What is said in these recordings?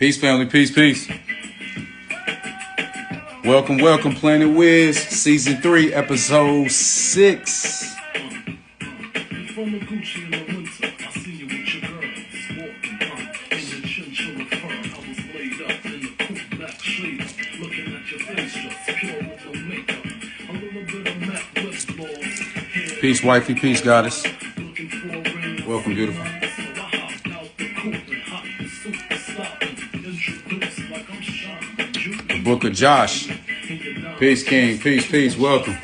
Peace, family. Peace, peace. Welcome, welcome, Planet Wiz, Season 3, Episode 6. Peace, wifey. Peace, goddess. Welcome, beautiful. The Book of Josh. Peace, King. Peace, peace. Welcome.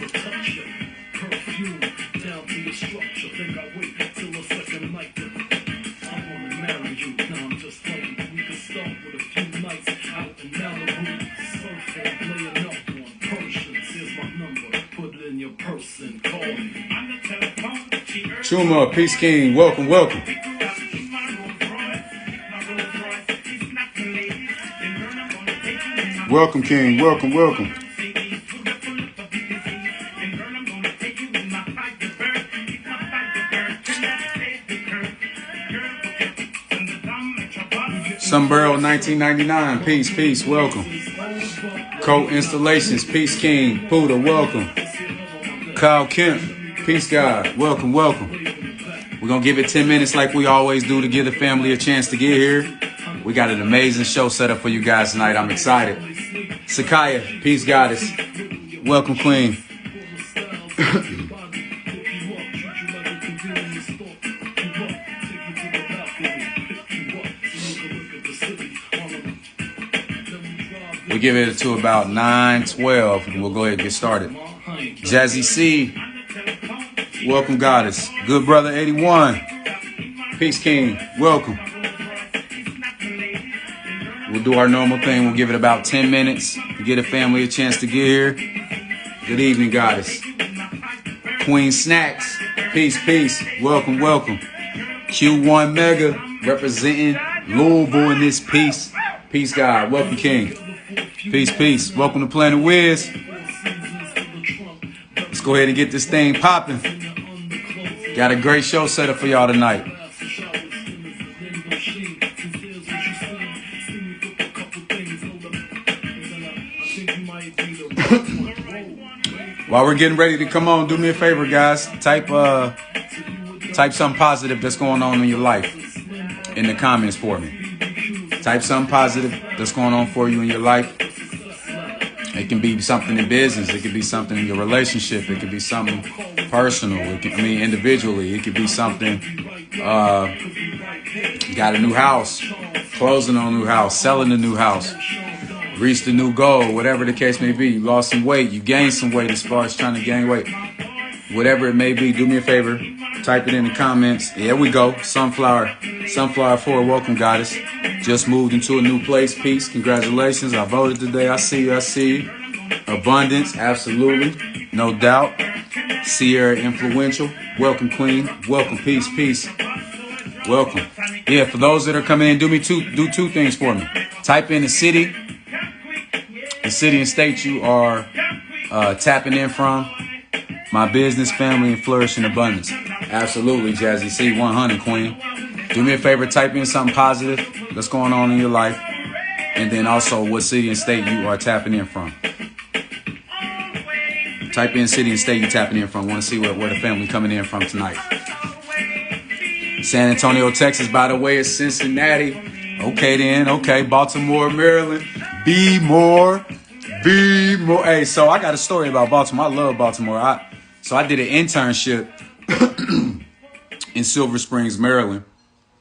Chuma, Peace King, welcome, welcome. Welcome, King, welcome, welcome. Sunbarrel 1999, peace, peace, welcome. Coat Installations, Peace King, Puda, welcome. Kyle Kemp, Peace God, welcome, welcome. We're going to give it 10 minutes like we always do to give the family a chance to get here. We got an amazing show set up for you guys tonight. I'm excited. Sakaya, Peace Goddess, welcome, Queen. We give it to about 9:12 and we'll go ahead and get started. Jazzy C, welcome, Goddess. Good Brother 81, Peace King, welcome. We'll do our normal thing. We'll give it about 10 minutes to give the family a chance to get here. Good evening, Goddess. Queen Snacks, peace, peace, welcome, welcome. Q1 Mega representing Louisville in this piece. Peace, God, welcome, King. Peace, peace, welcome to Planet Wiz. Let's go ahead and get this thing popping. Got a great show set up for y'all tonight. While we're getting ready to come on, do me a favor, guys. Type something positive that's going on in your life in the comments for me. Type something positive that's going on for you in your life. It can be something in business. It could be something in your relationship. It could be something personal. Individually. It could be something, got a new house, closing on a new house, selling a new house, reached a new goal, whatever the case may be. You lost some weight. You gained some weight as far as trying to gain weight. Whatever it may be, do me a favor. Type it in the comments. There we go. Sunflower 4, welcome, Goddess. Just moved into a new place. Peace. Congratulations. I voted today. I see you. I see you. Abundance. Absolutely. No doubt. Sierra Influential. Welcome, Queen. Welcome. Peace. Peace. Welcome. Yeah, for those that are coming in, do two things for me. Type in the city and state you are tapping in from. My business, family, and flourish in abundance. Absolutely, Jazzy C, 100, Queen. Do me a favor, type in something positive that's going on in your life. And then also what city and state you are tapping in from. Type in city and state you're tapping in from. Want to see where the family coming in from tonight. San Antonio, Texas, by the way, is Cincinnati. Okay, then. Okay, Baltimore, Maryland. Be more. Hey, so I got a story about Baltimore. I love Baltimore. I did an internship in Silver Springs, Maryland,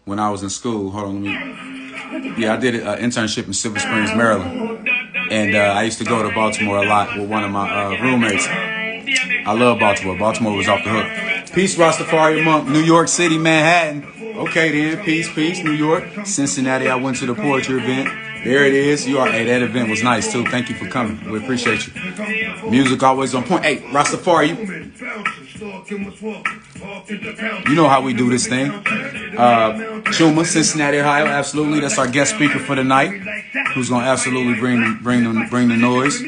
when I was in school. Hold on, I did an internship in Silver Springs, Maryland, and I used to go to Baltimore a lot with one of my roommates. I love Baltimore. Baltimore was off the hook. Peace, Rastafari Monk. New York City, Manhattan. Okay, then. Peace, New York. Cincinnati, I went to the poetry event. There it is. Hey, that event was nice, too. Thank you for coming. We appreciate you. Music always on point. Hey, Rastafari, you know how we do this thing. Chuma, Cincinnati, Ohio. Absolutely. That's our guest speaker for the night, who's going to absolutely bring the noise.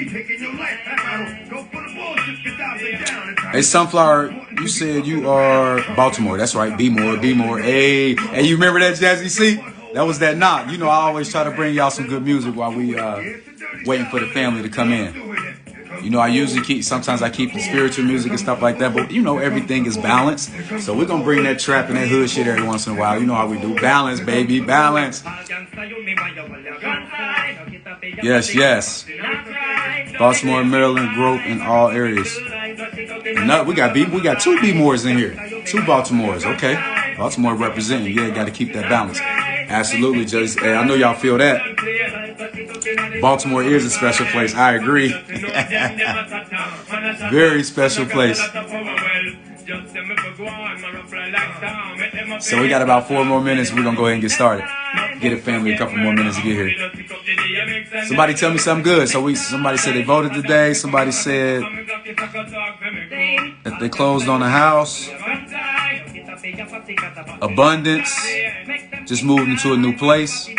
Hey, Sunflower, you said you are Baltimore. That's right. Be more. Hey, you remember that, Jazzy C? That was that knock. You know, I always try to bring y'all some good music while we waiting for the family to come in. You know, I usually sometimes I keep the spiritual music and stuff like that, but you know, everything is balanced. So we're going to bring that trap and that hood shit every once in a while. You know how we do. Balance, baby, balance. Yes, yes. Baltimore, Maryland, Grove, in all areas. We got two B-Moores in here. Two Baltimores, okay. Baltimore representing. Yeah, got to keep that balance. Absolutely, Judge. Hey, I know y'all feel that. Baltimore is a special place. I agree. Very special place. So we got about 4 more minutes. We're going to go ahead and get started. Get a family a couple more minutes to get here. Somebody tell me something good. Somebody said they voted today. Somebody said that they closed on a house. Abundance. Just moved into a new place. Here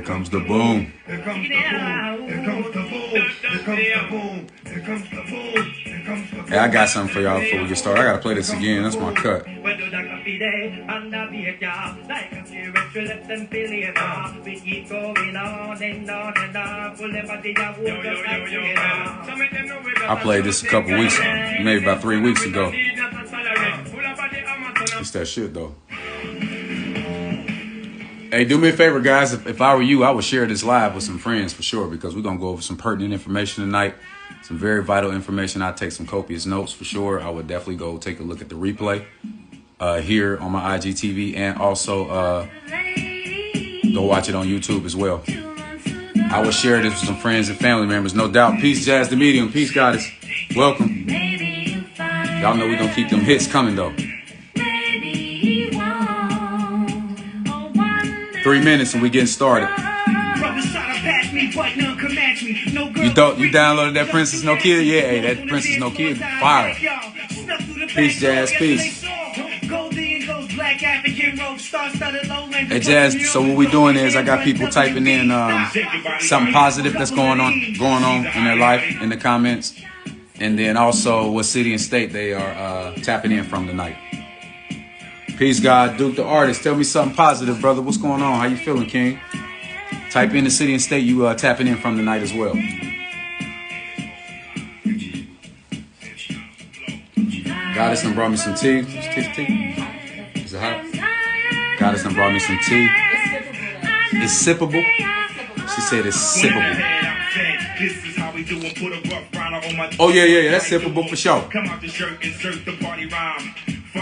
comes the boom. Here comes the boom. Here comes the boom. Here comes the boom. Here comes the boom. Here comes the boom. Hey, I got something for y'all before we get started. I gotta play this again. That's my cut. I played this a couple weeks, maybe about 3 weeks ago. It's that shit though. Hey, do me a favor, guys. If I were you, I would share this live with some friends for sure, because we're going to go over some pertinent information tonight. Some very vital information. I'd take some copious notes for sure. I would definitely go take a look at the replay here on my IGTV, and also go watch it on YouTube as well. I will share this with some friends and family members, no doubt. Peace, Jazz the Medium. Peace, Goddess. Welcome. Y'all know we're going to keep them hits coming, though. 3 minutes and we getting started. You downloaded that Princess No Kid? Yeah, hey, that Princess No Kid fire. Peace, Jazz. Peace. Hey, Jazz. So what we doing is I got people typing in something positive that's going on in their life in the comments, and then also what city and state they are tapping in from tonight. Peace, God. Duke the artist. Tell me something positive, brother. What's going on? How you feeling, King? Type in the city and state you tapping in from tonight as well. Goddess done brought me some tea. Tea? Is it hot? Goddess done brought me some tea. It's sippable. She said it's sippable. Oh, yeah. That's sippable for sure. Come out the shirt, insert the party rhyme. 2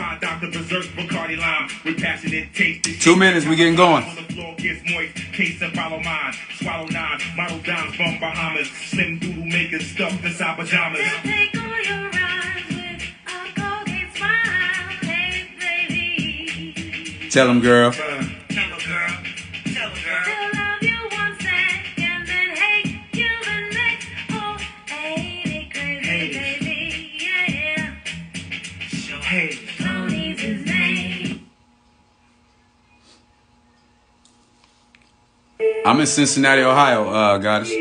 minutes, we getting going. Tell him, girl. I'm in Cincinnati, Ohio, Goddess.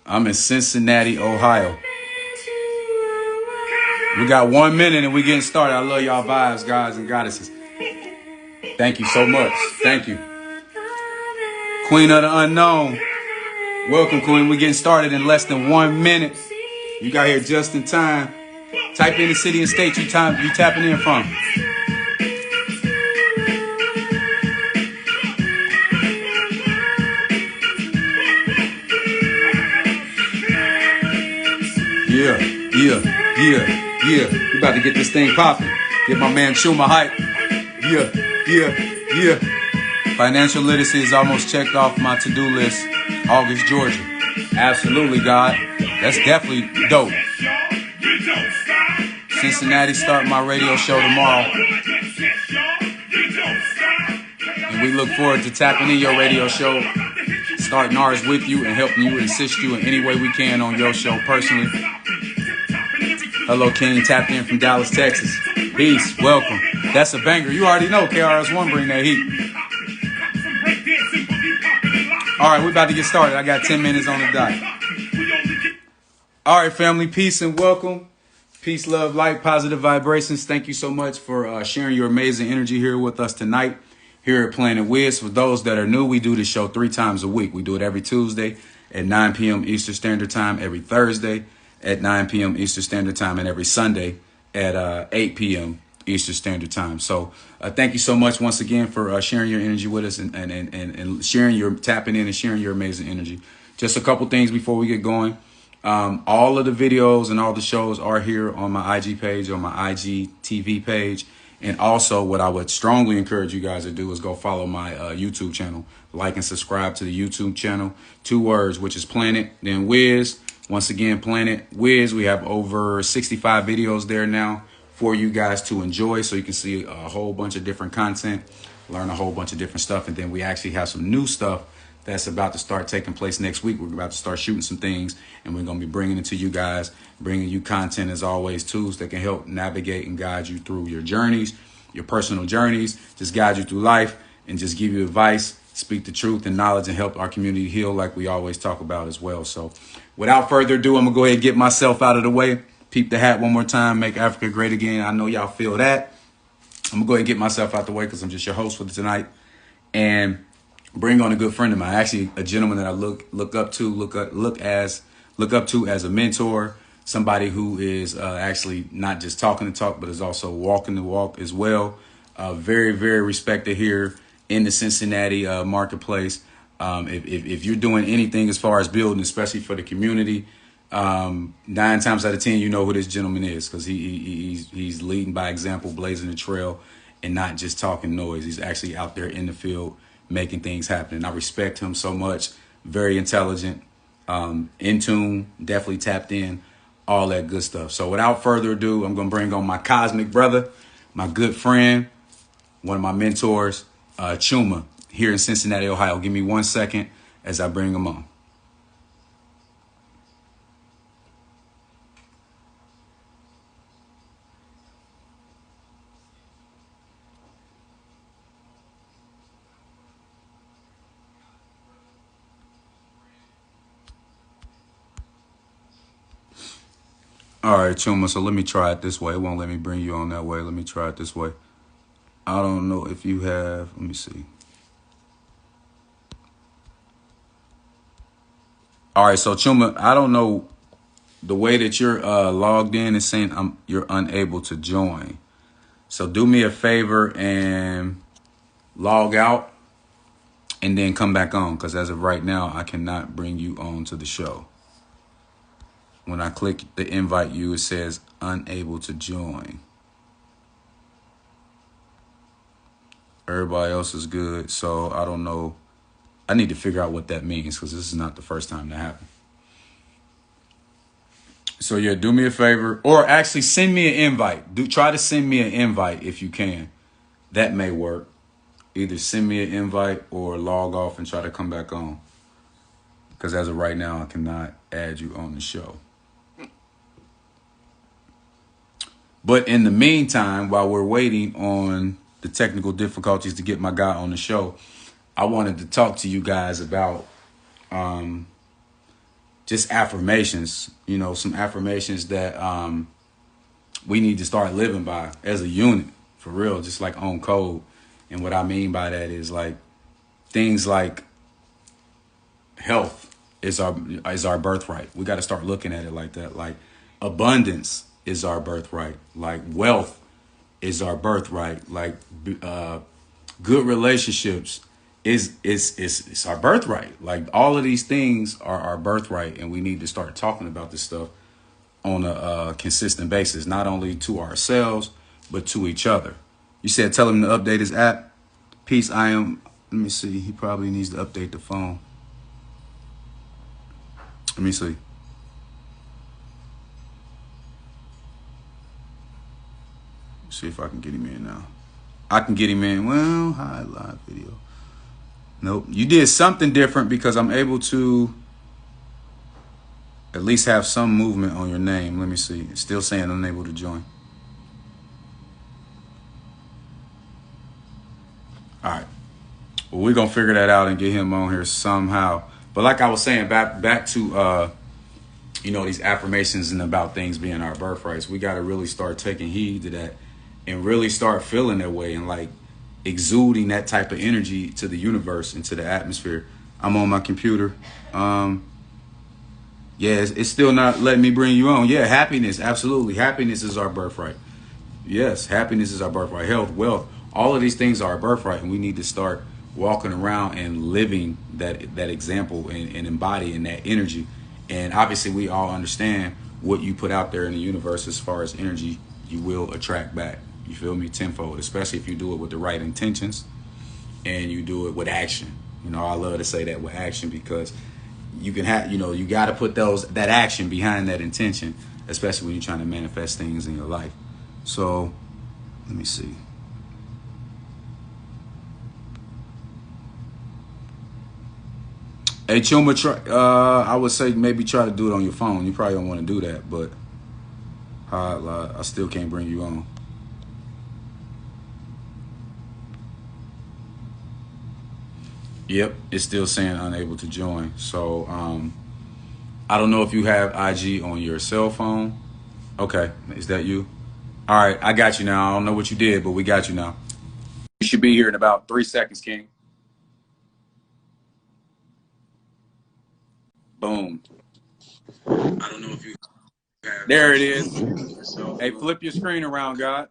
I'm in Cincinnati, Ohio. We got 1 minute and we getting started. I love y'all vibes, guys and goddesses. Thank you so much. Thank you. Queen of the Unknown. Welcome, Queen. We're getting started in less than 1 minute. You got here just in time. Type in the city and state you tapping in from. Yeah. We about to get this thing popping. Get my man Chuma hype. Yeah. Financial literacy is almost checked off my to-do list. August, Georgia. Absolutely, God. That's definitely dope. Cincinnati starting my radio show tomorrow. And we look forward to tapping in your radio show, starting ours with you and helping you and assist you in any way we can on your show personally. Hello, King, tapped in from Dallas, Texas. Peace, welcome. That's a banger. You already know KRS-One bring that heat. All right, we're about to get started. I got 10 minutes on the dot. All right, family, peace and welcome. Peace, love, light, positive vibrations. Thank you so much for sharing your amazing energy here with us tonight here at Planet Wiz. For those that are new, we do this show 3 times a week. We do it every Tuesday at 9 p.m. Eastern Standard Time, every Thursday at 9 p.m. Eastern Standard Time, and every Sunday at 8 p.m. Eastern Standard Time. So thank you so much once again for sharing your energy with us and sharing your tapping in and sharing your amazing energy. Just a couple things before we get going. All of the videos and all the shows are here on my IG page, on my IG TV page. And also what I would strongly encourage you guys to do is go follow my YouTube channel. Like and subscribe to the YouTube channel. 2 words, which is Planet, then Wiz. Once again, Planet Wiz. We have over 65 videos there now for you guys to enjoy. So you can see a whole bunch of different content, learn a whole bunch of different stuff. And then we actually have some new stuff that's about to start taking place next week. We're about to start shooting some things, and we're going to be bringing it to you guys, bringing you content as always, tools that can help navigate and guide you through your journeys, your personal journeys, just guide you through life and just give you advice, speak the truth and knowledge, and help our community heal like we always talk about as well. So without further ado, I'm going to go ahead and get myself out of the way. Peep the hat one more time. Make Africa great again. I know y'all feel that. I'm going to go ahead and get myself out the way because I'm just your host for tonight. And bring on a good friend of mine, actually a gentleman that I look up to as a mentor, somebody who is actually not just talking the talk, but is also walking the walk as well. Very, very respected here in the Cincinnati marketplace. If you're doing anything as far as building, especially for the community, 9 times out of 10, you know who this gentleman is, because he's leading by example, blazing the trail, and not just talking noise. He's actually out there in the field making things happen. And I respect him so much. Very intelligent, in tune, definitely tapped in, all that good stuff. So without further ado, I'm going to bring on my cosmic brother, my good friend, one of my mentors, Chuma, here in Cincinnati, Ohio. Give me 1 second as I bring him on. All right, Chuma, so let me try it this way. It won't let me bring you on that way. Let me try it this way. I don't know if you have, let me see. All right, so Chuma, I don't know the way that you're logged in is saying you're unable to join. So do me a favor and log out and then come back on, because as of right now, I cannot bring you on to the show. When I click the invite you, it says unable to join. Everybody else is good. So I don't know. I need to figure out what that means, because this is not the first time that happened. So yeah, do me a favor, or actually send me an invite. Try to send me an invite if you can. That may work. Either send me an invite or log off and try to come back on. Because as of right now, I cannot add you on the show. But in the meantime, while we're waiting on the technical difficulties to get my guy on the show, I wanted to talk to you guys about just affirmations, you know, some affirmations that we need to start living by as a unit, for real, just like on code. And what I mean by that is like things like health is our birthright. We got to start looking at it like that. Like abundance is our birthright. Like wealth is our birthright. Like good relationships is our birthright. Like all of these things are our birthright, and we need to start talking about this stuff on a consistent basis, not only to ourselves but to each other. You said tell him to update his app. Peace. Let me see. He probably needs to update the phone. Let me see. See if I can get him in now. I can get him in. Well, hi, live video. Nope. You did something different, because I'm able to at least have some movement on your name. Let me see. It's still saying unable to join. All right. Well, we're gonna figure that out and get him on here somehow. But like I was saying, back to these affirmations and about things being our birthrights. We got to really start taking heed to that and really start feeling that way and like exuding that type of energy to the universe and to the atmosphere. I'm on my computer. Yeah, it's still not letting me bring you on. Yeah, happiness, absolutely. Happiness is our birthright. Yes, happiness is our birthright. Health, wealth, all of these things are our birthright, and we need to start walking around and living that example and embodying that energy. And obviously, we all understand what you put out there in the universe as far as energy, you will attract back. You feel me? Tenfold, especially if you do it with the right intentions and you do it with action. I love to say that with action because you can have, you got to put that action behind that intention, especially when you're trying to manifest things in your life. So let me see. Hey, Chuma, I would say maybe try to do it on your phone. You probably don't want to do that, but I still can't bring you on. Yep, it's still saying unable to join. So I don't know if you have IG on your cell phone. Okay, is that you? All right, I got you now. I don't know what you did, but we got you now. You should be here in about 3 seconds, King. Boom. I don't know if you have. There it is. Hey, flip your screen around, God.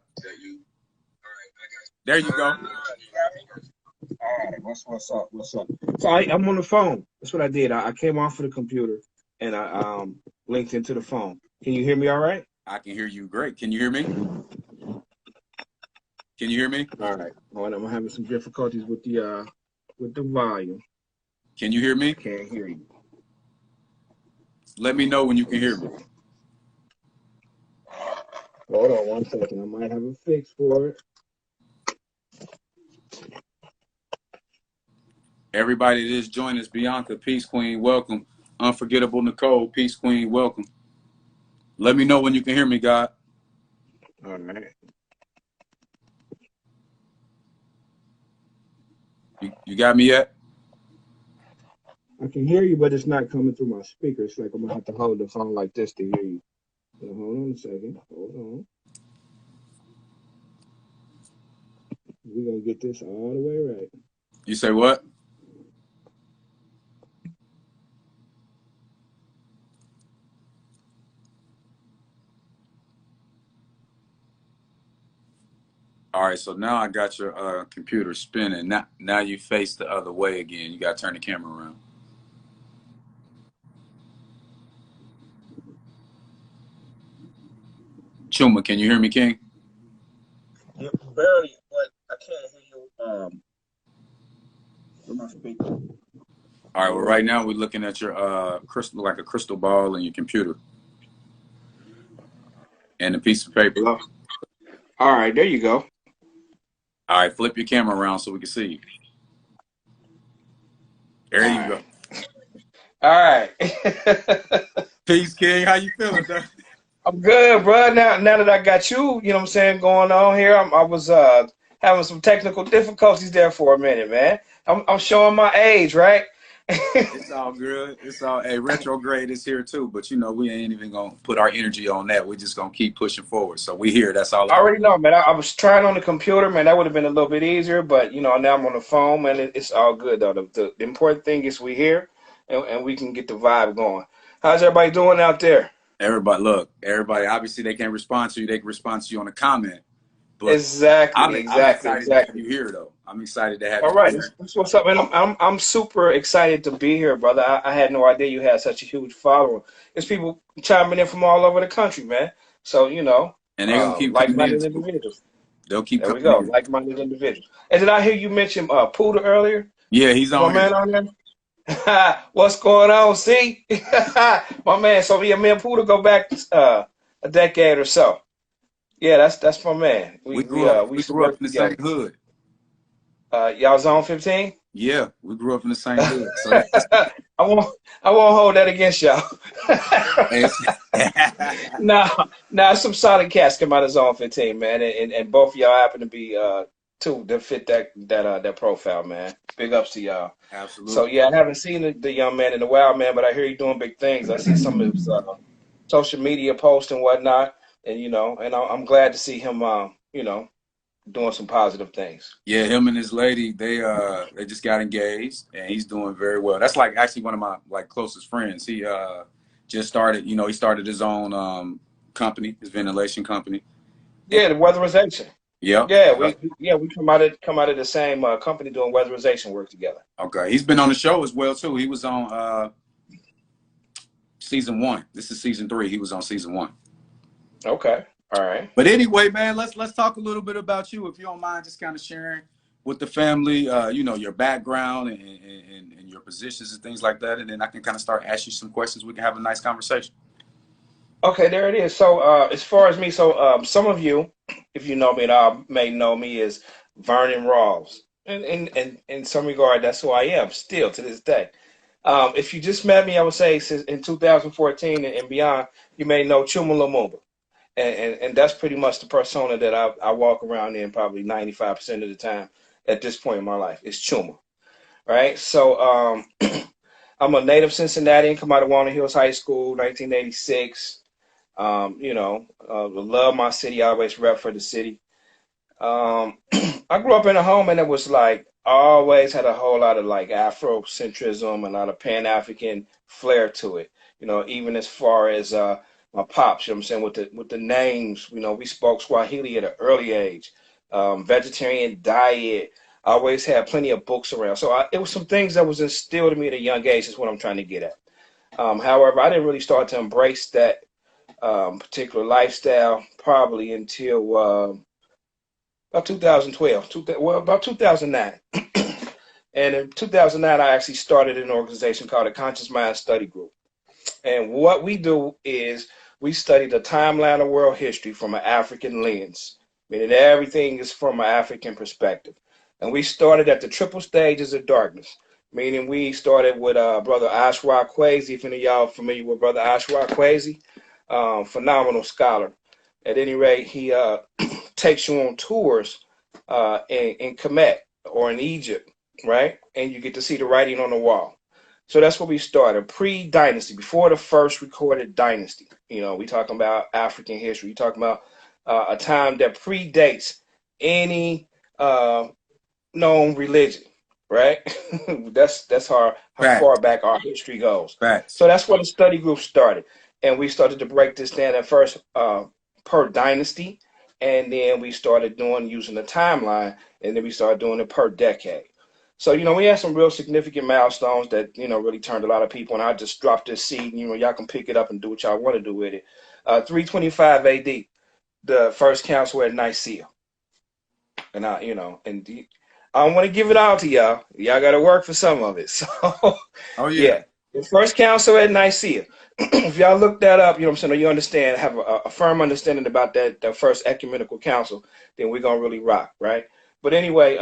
There you go. All right, what's up? So I'm on the phone. That's what I did. I came off of the computer and I linked into the phone. Can you hear me all right? I can hear you great. Can you hear me? Can you hear me? All right. I'm having some difficulties with the volume. Can you hear me? Can't hear you. Let me know when you can hear me. Hold on 1 second. I might have a fix for it. Everybody that is joining us, Bianca, Peace Queen, welcome. Unforgettable Nicole, Peace Queen, welcome. Let me know when you can hear me, God. All right. You got me yet? I can hear you, but it's not coming through my speaker. It's like I'm going to have to hold the phone like this to hear you. So hold on a second. Hold on. We're going to get this all the way right. You say what? All right, so now I got your computer spinning. Now you face the other way again. You got to turn the camera around. Chuma, can you hear me, King? Yeah, barely, but I can't hear you with my speaker. All right, well, right now we're looking at your crystal, like a crystal ball in your computer. And a piece of paper. Hello? All right, there you go. All right, flip your camera around so we can see you. There you go. All right. Peace, King. How you feeling, bro? I'm good, bro. Now that I got you, you know what I'm saying, going on here, I was having some technical difficulties there for a minute, man. I'm showing my age, right? It's all good. It's all, hey, retrograde is here too, but we ain't even gonna put our energy on that. We're just gonna keep pushing forward. So we here. That's all. I already know, man. I was trying on the computer, man. That would have been a little bit easier, but now I'm on the phone, man. It's all good though. The important thing is we here, and we can get the vibe going. How's everybody doing out there? Everybody, obviously they can't respond to you. They can respond to you on a comment. But exactly. I'm excited to have you here, though. I'm excited to have you. All right, that's what's up, man. I'm super excited to be here, brother. I had no idea you had such a huge following. There's people chiming in from all over the country, man. So and they're gonna keep like-minded individuals. They'll keep. There we go, like-minded individuals. And did I hear you mention Puda earlier? Yeah, he's on. My man on there. What's going on? See, my man. So me and Puda go back a decade or so. Yeah, that's my man. We grew up in the same hood. Y'all Zone 15? Yeah, we grew up in the same hood. So I won't hold that against y'all. Nah, some solid cats come out of Zone 15, man, and both of y'all happen to be too that fit that profile, man. Big ups to y'all. So Absolutely. yeah, I haven't seen the young man in a while, man, but I hear he's doing big things. I see some of his social media posts and whatnot, and and I'm glad to see him, doing some positive things. Yeah, him and his lady, they just got engaged and he's doing very well. That's like actually one of my like closest friends. He just started, he started his own company, his ventilation company. And Yeah, the weatherization. yep, Yeah, yep. we come out of the same company doing weatherization work together. Okay. He's been on the show as well too. He was on season 1. This is season 3. He was on season 1. Okay, all right. But anyway, man, let's talk a little bit about you, if you don't mind, just kind of sharing with the family, your background and your positions and things like that, and then I can kind of start asking you some questions. We can have a nice conversation. Okay, there it is. So, as far as me, so some of you, if you know me at all, may know me as Vernon Rawls. And in some regard, that's who I am still to this day. If you just met me, I would say since in 2014 and beyond, you may know Chuma Lumumba. And that's pretty much the persona that I walk around in probably 95% of the time at this point in my life. It's Chuma, right? So, I'm a native Cincinnatian, come out of Walnut Hills High School, 1986. Love my city. I always rep for the city. Um, I grew up in a home and it was like always had a whole lot of like Afrocentrism, a lot of Pan-African flair to it. Even as far as my pops, what I'm saying, with the names, we spoke Swahili at an early age. Vegetarian diet. I always had plenty of books around. So it was some things that was instilled in me at a young age is what I'm trying to get at. However, I didn't really start to embrace that particular lifestyle probably until about 2012, about 2009. And in 2009, I actually started an organization called the Conscious Mind Study Group. And what we do is we study the timeline of world history from an African lens, meaning everything is from an African perspective. And we started at the triple stages of darkness, meaning we started with Brother Ashwa Kwesi. If any of y'all familiar with Brother Ashwa Kwesi, phenomenal scholar. At any rate, he takes you on tours in Kemet or in Egypt, right? And you get to see the writing on the wall. So that's where we started, pre-dynasty, before the first recorded dynasty. We talking about African history. We talking about a time that predates any known religion, right? that's how Facts. far back our history goes. Facts. So that's where the study group started, and we started to break this down at first per dynasty, and then we started using the timeline, and then we started doing it per decade. So we had some real significant milestones that really turned a lot of people, and I just dropped this seed, and y'all can pick it up and do what y'all want to do with it. 325 AD, the first council at Nicaea, and I don't want to give it all to y'all. Y'all got to work for some of it. So, Oh yeah. yeah, the first council at Nicaea. If y'all look that up, what I'm saying, or you understand, have a firm understanding about that first ecumenical council, then we're gonna really rock, right? But anyway,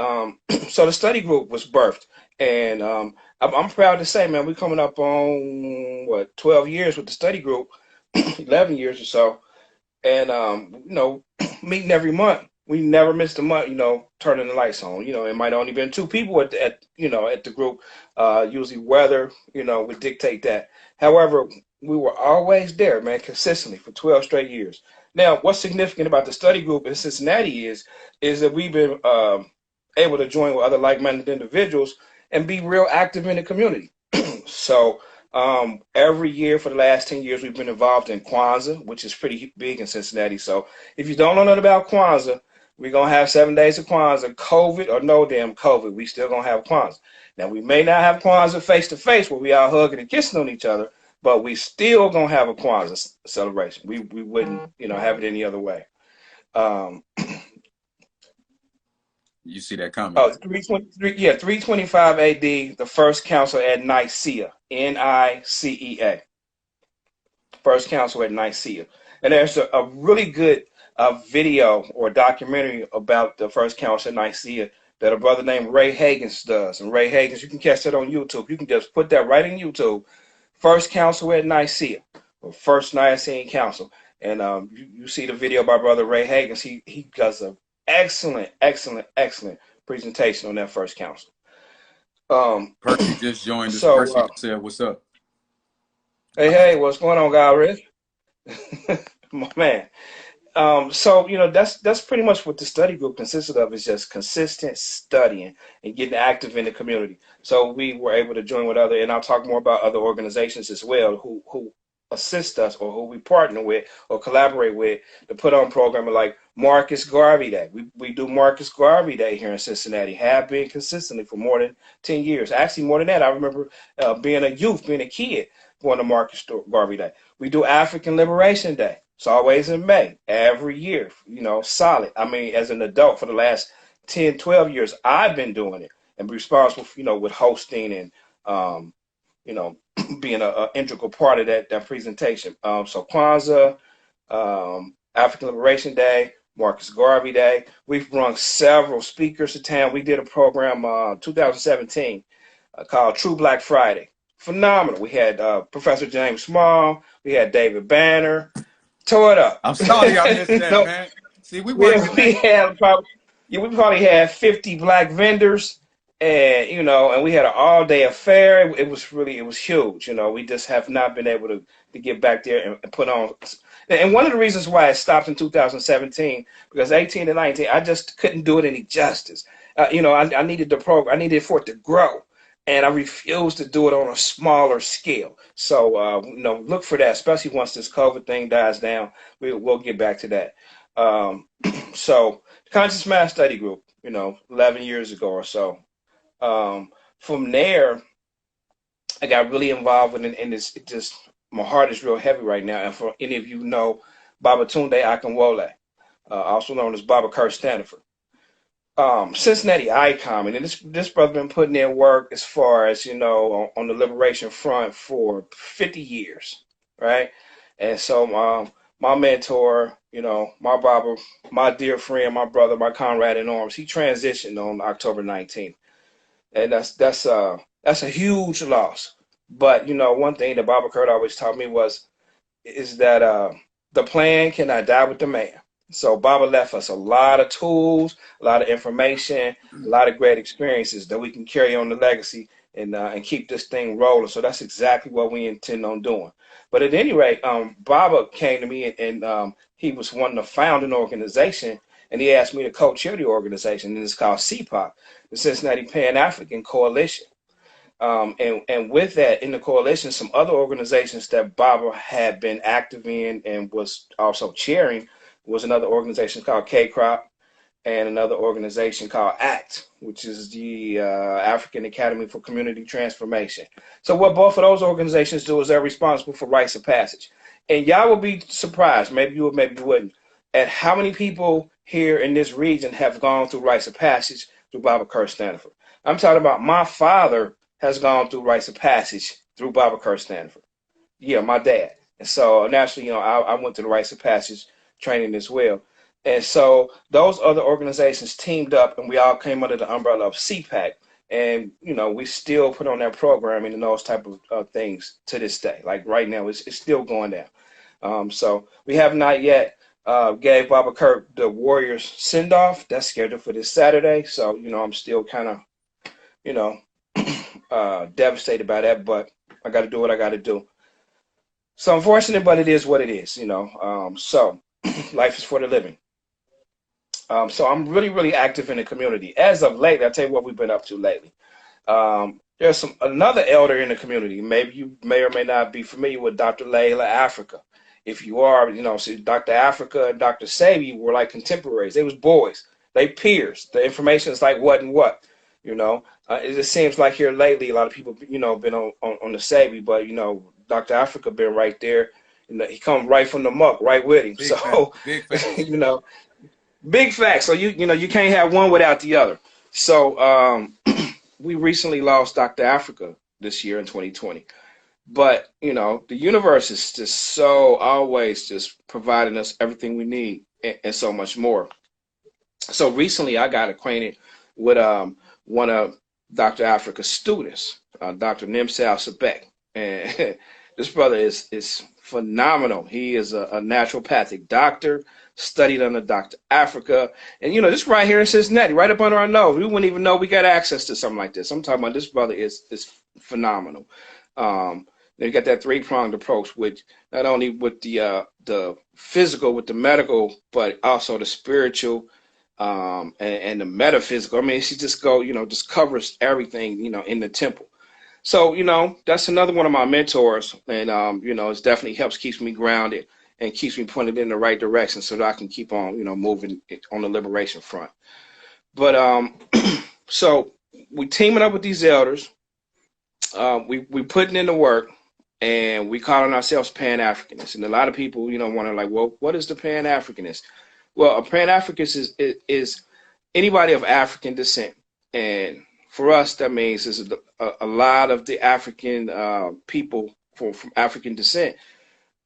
so the study group was birthed, and I'm proud to say, man, we're coming up on 12 years with the study group, 11 years or so, and meeting every month. We never missed a month, turning the lights on. It might only been two people at the group. Usually weather, would dictate that. However, we were always there, man, consistently for 12 straight years. Now, what's significant about the study group in Cincinnati is that we've been able to join with other like-minded individuals and be real active in the community. So every year for the last 10 years, we've been involved in Kwanzaa, which is pretty big in Cincinnati. So if you don't know nothing about Kwanzaa, we're going to have 7 days of Kwanzaa, COVID or no damn COVID. We still going to have Kwanzaa. Now, we may not have Kwanzaa face-to-face where we all hugging and kissing on each other, but we still going to have a Kwanzaa celebration. We wouldn't, have it any other way. You see that coming. Oh, 325 AD, the first council at Nicaea, Nicea. First council at Nicaea. And there's a really good video or documentary about the first council at Nicaea that a brother named Ray Hagins does. And Ray Hagins, you can catch that on YouTube. You can just put that right in YouTube. First council at Nicaea, or First Nicene Council. And you see the video by brother Ray Hagins. He does a excellent, excellent, excellent presentation on that first council. Percy just joined us. So, Percy said, "What's up?" hey, what's going on, guy, Rick? My man. So that's pretty much what the study group consisted of, is just consistent studying and getting active in the community. So we were able to join with other, and I'll talk more about other organizations as well who assist us or who we partner with or collaborate with to put on programming like Marcus Garvey Day. We do Marcus Garvey Day here in Cincinnati, have been consistently for more than 10 years. Actually, more than that. I remember being a youth, being a kid, going to Marcus Garvey Day. We do African Liberation Day. It's always in May, every year, solid. I mean, as an adult for the last 10, 12 years, I've been doing it and be responsible, with hosting and, being an integral part of that presentation. So Kwanzaa, African Liberation Day, Marcus Garvey Day. We've brought several speakers to town. We did a program 2017 called True Black Friday. Phenomenal. We had Professor James Small. We had David Banner. Tore it up. I'm sorry I missed that, man. See, we probably had 50 black vendors, and and we had an all-day affair. It was huge. We just have not been able to get back there and put on. And one of the reasons why it stopped in 2017, because 18 and 19, I just couldn't do it any justice. I needed the program. I needed for it to grow. And I refuse to do it on a smaller scale. So, look for that, especially once this COVID thing dies down. We'll get back to that. So, Conscious Mind Study Group, 11 years ago or so. From there, I got really involved in this. My heart is real heavy right now. And for any of you who know Babatunde Akinwole, also known as Baba Kurt Standiford. Cincinnati icon, and this brother been putting in work as far as on the liberation front for 50 years, right? And so my mentor, my Baba, my dear friend, my brother, my comrade in arms, he transitioned on October 19th, and that's a huge loss. But one thing that Baba Kurt always taught me is that the plan cannot die with the man. So Baba left us a lot of tools, a lot of information, a lot of great experiences that we can carry on the legacy and keep this thing rolling. So that's exactly what we intend on doing. But at any rate, Baba came to me and he was wanting to found an organization, and he asked me to co-chair the organization, and it's called CPOC, the Cincinnati Pan-African Coalition. And with that, in the coalition, some other organizations that Baba had been active in and was also chairing was another organization called K-Crop and another organization called ACT, which is the African Academy for Community Transformation. So what both of those organizations do is they're responsible for rites of passage. And y'all will be surprised, maybe you would, maybe you wouldn't, at how many people here in this region have gone through rites of passage through Baba Kurt Standiford. I'm talking about my father has gone through rites of passage through Baba Kurt Standiford. Yeah, my dad. And so naturally, I went through the rites of passage training as well. And so those other organizations teamed up, and we all came under the umbrella of CPAC. And, we still put on that programming and those type of things to this day. Like right now, it's still going down. So we have not yet gave Baba Kurt the Warriors send-off. That's scheduled for this Saturday. So, I'm still kind of, devastated by that, but I got to do what I got to do. So unfortunate, but it is what it is, so life is for the living. So I'm really, really active in the community. As of late, I'll tell you what we've been up to lately. There's another elder in the community. Maybe you may or may not be familiar with Dr. Layla Africa. If you are, see, Dr. Africa and Dr. Sabi were like contemporaries. They was boys. They peers. The information is like what and what. It just seems like here lately, a lot of people, been on the Sabi, but Dr. Africa been right there. He come right from the muck, right with him. Big fact. Big facts. So you can't have one without the other. So we recently lost Dr. Africa this year in 2020. But the universe is just so always just providing us everything we need and so much more. So recently I got acquainted with one of Dr. Africa's students, Dr. Nimsal Sebek. And This brother is phenomenal. He is a naturopathic doctor, studied under Dr. Africa. And you know, this right here in Cincinnati, right up under our nose. We wouldn't even know we got access to something like this. I'm talking about this brother is phenomenal. They got that three-pronged approach, which not only with the physical, with the medical, but also the spiritual, and the metaphysical. I mean, she just go, you know, just covers everything, you know, in the temple. So, you know, that's another one of my mentors, and you know, it definitely helps keeps me grounded and keeps me pointed in the right direction so that I can keep on, you know, moving on the liberation front. But so we teaming up with these elders, we putting in the work, and we calling ourselves Pan-Africanists. And a lot of people, you know, want to like, well, what is the Pan-Africanist? Well, a Pan-Africanist is anybody of African descent, and for us, that means is a lot of the African people from African descent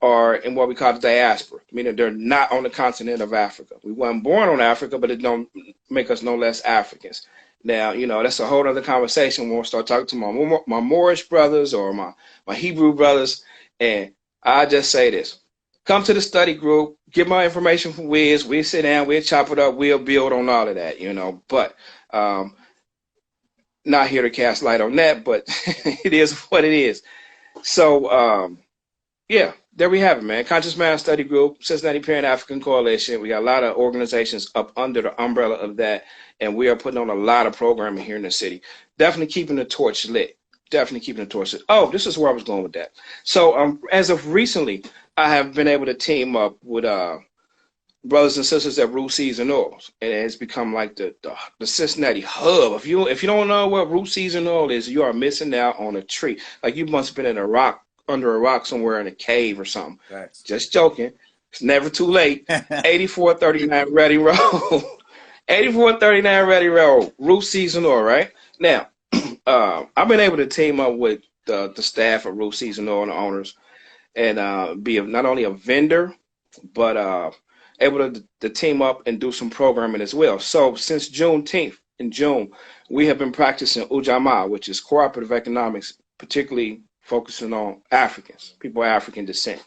are in what we call the diaspora, meaning they're not on the continent of Africa. We weren't born on Africa, but it don't make us no less Africans. Now, you know, that's a whole other conversation when we'll start talking to my Moorish brothers or my Hebrew brothers. And I just say this. Come to the study group, get my information from Wiz. We'll sit down, we'll chop it up, we'll build on all of that, you know. But not here to cast light on that, but it is what it is. So, yeah, there we have it, man. Conscious Man Study Group, Cincinnati Pan-African Coalition. We got a lot of organizations up under the umbrella of that, and we are putting on a lot of programming here in the city. Definitely keeping the torch lit. Definitely keeping the torch lit. Oh, this is where I was going with that. So, as of recently, I have been able to team up with brothers and sisters at Root Seeds and Oils, and it's become like the Cincinnati hub. If you don't know what Root Seeds and Oil is, you are missing out on a treat. Like you must have been in a rock, under a rock somewhere in a cave or something. Right. Just joking. It's never too late. 8439 Ready Road. 8439 Ready Road. Root Seeds and Oil, right? Now, I've been able to team up with the staff of Root Seeds and Oil and the owners, and be not only a vendor, but able to team up and do some programming as well. So since Juneteenth, in June, we have been practicing Ujamaa, which is cooperative economics, particularly focusing on Africans, people of African descent.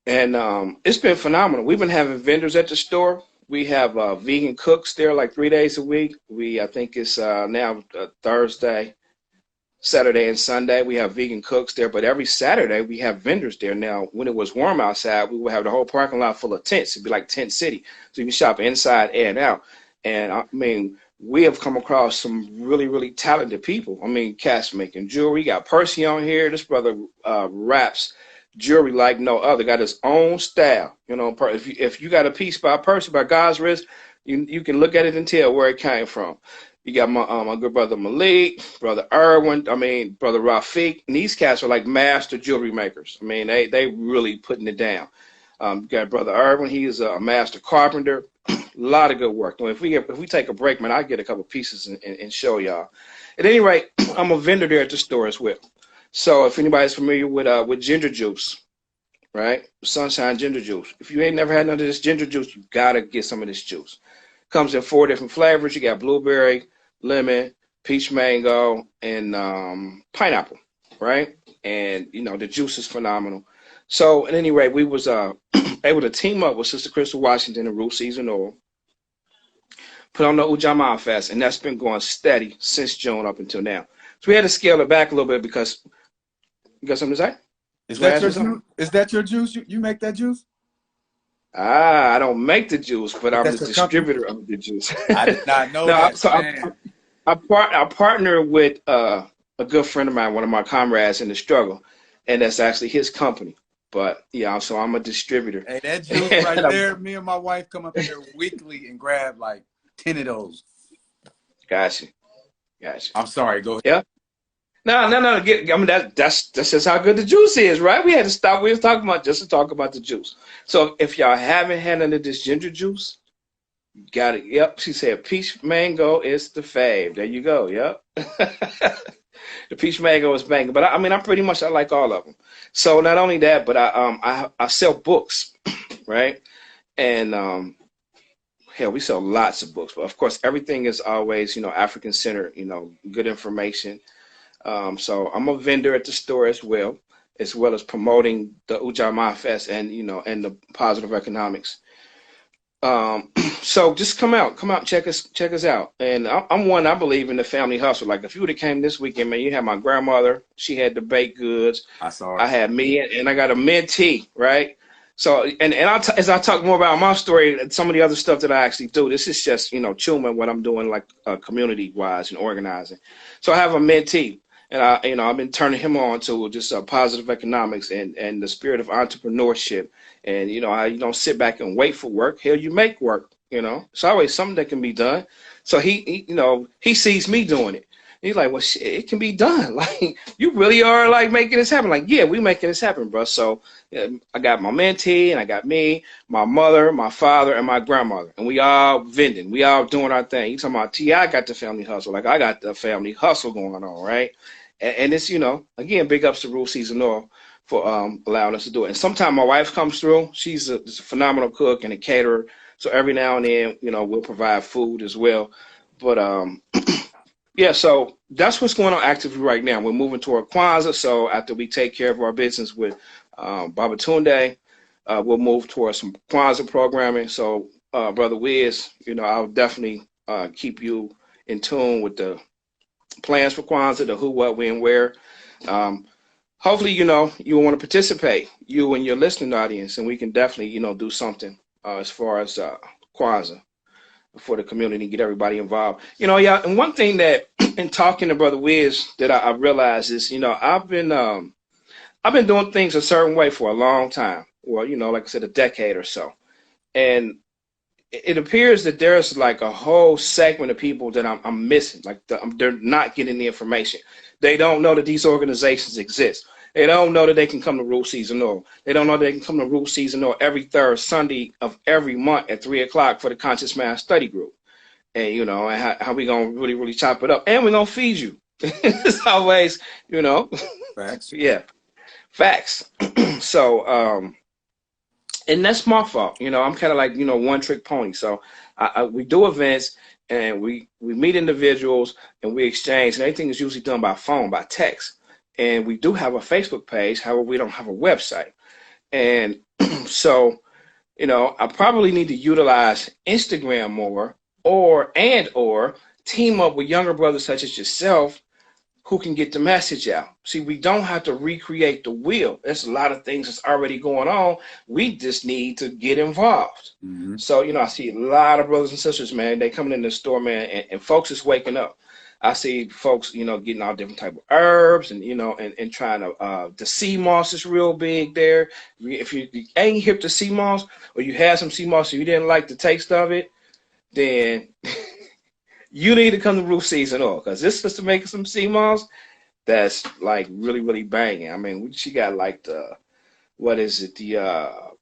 And it's been phenomenal. We've been having vendors at the store. We have vegan cooks there like 3 days a week. I think it's now Thursday, Saturday, and Sunday. We have vegan cooks there, but every Saturday we have vendors there. Now, when it was warm outside, we would have the whole parking lot full of tents. It'd be like Tent City. So you can shop inside and out. And I mean, we have come across some really, really talented people. I mean, cats making jewelry. Got Percy on here. This brother wraps jewelry like no other. Got his own style. You know, if you got a piece by Percy, by God's wrist, you can look at it and tell where it came from. You got my good brother Malik, brother Irwin, I mean, brother Rafiq. And these cats are like master jewelry makers. I mean, they really putting it down. You got brother Irwin. He is a master carpenter. A lot of good work. If we take a break, man, I'll get a couple pieces and show y'all. At any rate, I'm a vendor there at the store as well. So if anybody's familiar with ginger juice, right? Sunshine ginger juice. If you ain't never had none of this ginger juice, you gotta get some of this juice. Comes in 4 different flavors. You got blueberry, lemon, peach mango, and pineapple, right? And you know the juice is phenomenal. So at any rate, we was able to team up with Sister Crystal Washington and Root Seeds and Oil, put on the Ujamaa Fest, and that's been going steady since June up until now. So we had to scale it back a little bit because you got something to say? Is that your juice? Is that your juice? You make that juice? I don't make the juice, but I'm the distributor of the juice. I did not know that. So I partner with a good friend of mine, one of my comrades in the struggle, and that's actually his company. But yeah, so I'm a distributor. Hey, that juice right there, me and my wife come up here weekly and grab like 10 of those. Gotcha. I'm sorry, go ahead. Yeah. No. I mean, that's just how good the juice is, right? We had to stop. We were talking about just to talk about the juice. So if y'all haven't had none of this ginger juice, you got it. Yep. She said peach mango is the fave. There you go. Yep. The peach mango is banging. But I mean, I like all of them. So not only that, but I sell books, right? And hell, we sell lots of books. But of course, everything is always, African centered, good information. So I'm a vendor at the store as well. as well as promoting the Ujamaa Fest and and the positive economics. Um, so just come out, check us out. And I'm one, I believe in the family hustle. Like if you would have came this weekend, man, you had my grandmother, she had the baked goods. I saw I it. had me, and I got a mentee, right? So, as I talk more about my story and some of the other stuff that I actually do, this is just, chewing what I'm doing, like community wise and organizing. So I have a mentee, and I've been turning him on to just positive economics and the spirit of entrepreneurship. And, I you don't sit back and wait for work. Hell, you make work, It's always something that can be done. So he sees me doing it. He's like, well, shit, it can be done. Like, you really are like making this happen. Like, yeah, we making this happen, bro. So I got my mentee, and I got me, my mother, my father, and my grandmother, and we all vending. We all doing our thing. You talking about T.I. got the family hustle. Like, I got the family hustle going on, right? And it's, again, big ups to Rule Seasonal for allowing us to do it. And sometimes my wife comes through. She's a phenomenal cook and a caterer. So every now and then, we'll provide food as well. But yeah, so that's what's going on actively right now. We're moving toward Kwanzaa. So after we take care of our business with Baba Tunde, we'll move towards some Kwanzaa programming. So, Brother Wiz, I'll definitely keep you in tune with the plans for Kwanzaa, the who, what, when, where. Hopefully, you want to participate, you and your listening audience, and we can definitely, do something as far as Kwanzaa for the community, get everybody involved. Yeah, and one thing that in talking to Brother Wiz that I realized is, I've been doing things a certain way for a long time. Well, like I said, a decade or so. And it appears that there's like a whole segment of people that I'm missing. Like they're not getting the information. They don't know that these organizations exist. They don't know that they can come to Rule Seasonal. They don't know that they can come to Rule Seasonal every third Sunday of every month at 3:00 for the Conscious Man Study Group. And, and how we going to really, really chop it up. And we're going to feed you. It's always, Facts. Yeah, facts. So, and that's my fault. I'm kind of like, one trick pony. So we do events and we meet individuals and we exchange, and everything is usually done by phone, by text. And we do have a Facebook page. However, we don't have a website. And so, I probably need to utilize Instagram more or team up with younger brothers such as yourself who can get the message out. See, we don't have to recreate the wheel. There's a lot of things that's already going on. We just need to get involved. Mm-hmm. So, I see a lot of brothers and sisters, man, they coming in the store, man, and folks is waking up. I see folks, getting all different type of herbs and, and trying to, the sea moss is real big there. If you ain't hip to sea moss, or you had some sea moss and you didn't like the taste of it, then you need to come to Roof Seasonal, because this sister making some sea moss that's like really, really banging. I mean, she got like the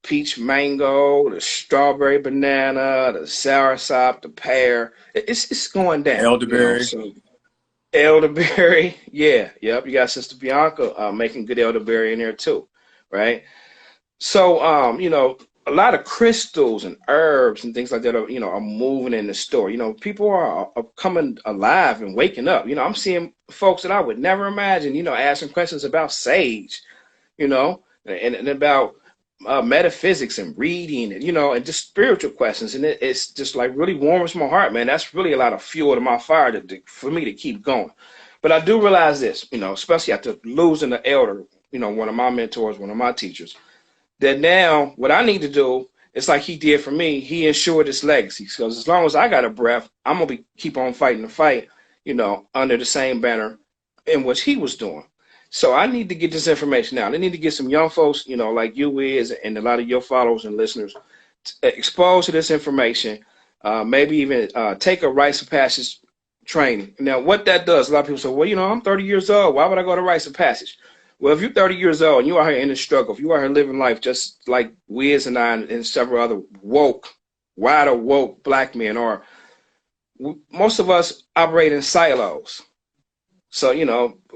peach mango, the strawberry banana, the soursop, the pear. It's going down. Elderberry. So elderberry, yeah, yep. You got Sister Bianca making good elderberry in there too, right? So, a lot of crystals and herbs and things like that are moving in the store. People are coming alive and waking up. I'm seeing folks that I would never imagine, asking questions about sage, and about metaphysics and reading and, and just spiritual questions. And it's just like really warms my heart, man. That's really a lot of fuel to my fire for me to keep going. But I do realize this, especially after losing the elder, one of my mentors, one of my teachers, that now what I need to do is like he did for me. He ensured his legacy. Because as long as I got a breath, I'm going to keep on fighting the fight, under the same banner in which he was doing. So I need to get this information out. I need to get some young folks, like you is, and a lot of your followers and listeners exposed to this information. Maybe even take a rites of passage training. Now, what that does, a lot of people say, well, I'm 30 years old. Why would I go to rites of passage? Well, if you're 30 years old and you are here in the struggle, if you are here living life just like Wiz and I and several other wider woke black men are, most of us operate in silos. So,